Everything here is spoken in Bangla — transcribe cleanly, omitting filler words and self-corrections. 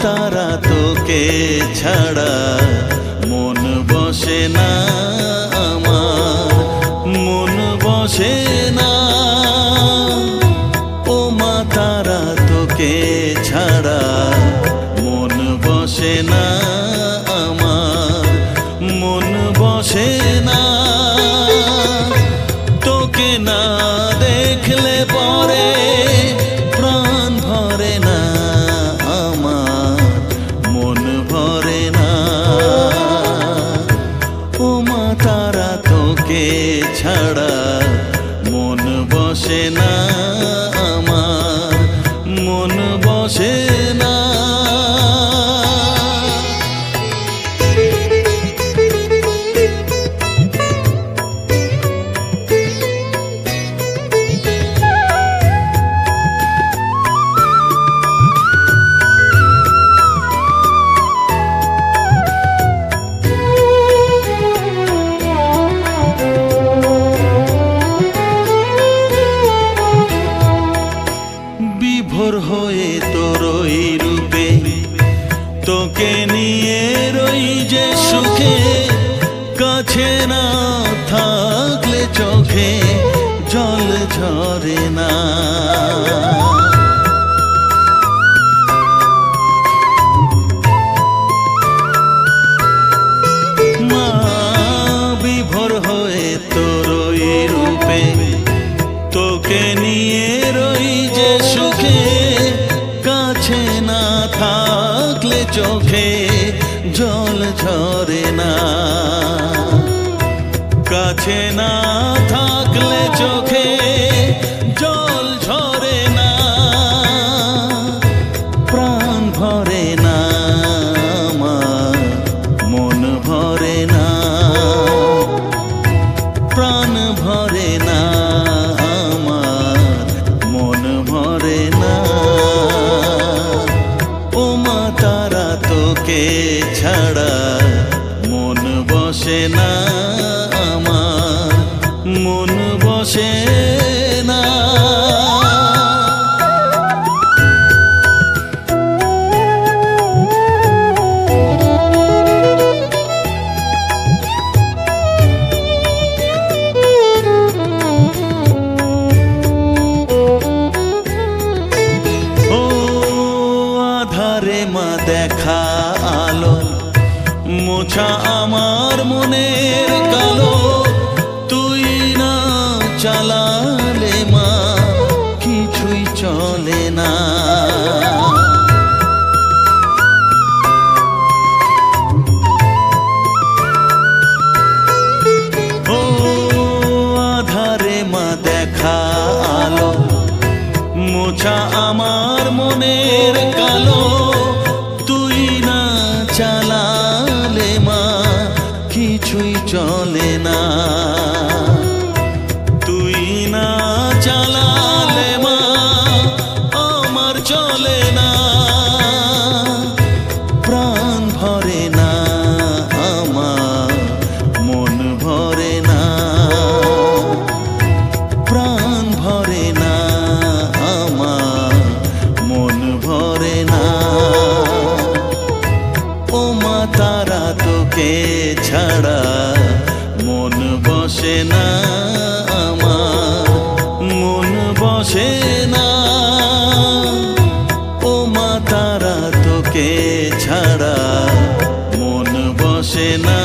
তারা তোকে ছাড়া মন বসে না আমার, মন বসে না। ও মা তারা তোকে ছাড়া মন বসে না আমার, মন বসে না। তোকে না দেখলে পরে প্রাণ ভরে না আমার, মন ভরে না। ও মা তারা তোকে ছাড়া মন বসে না আমার, মন বসে না। বিভোর হয়ে তোরই রূপে তোকে নিয়ে রই যে সুখে, কাছে না থাকলে চোখে জল ঝরে না। মা বিভোর হয়ে তোরই রূপে তোকে নিয়ে রই যে সুখে, কাছে না থাকলে চোখে জল ঝরে না। কাছে না থাকলে চোখে জল ঝরে না, প্রাণ ভরে না আমার, মন ভরে না, প্রাণ ভরে না আমার, মন ভরে না। ও মা তারা তোকে ছাড়া মন বসে না আমার, মন বসে না। আধারে মা দেখা আলো মোছা আমার মনের কালো, তুই না চালালে মা কিছুই চলে না। ও আধারে মা দেখা আলো মোছা আমার মনের কালো, তুই না চালালে মা কিছুই চলে না। তুই না চালালে মা আমার চলে না, প্রাণ ভরে না আমার, মন ভরে না, প্রাণ ভরে না আমার, মন ভরে না। ও মা তারা তোকে ছাড়া মন বসে না আমার, মন বসে না। ও মা তারা তোকে ছাড়া মন বসে না।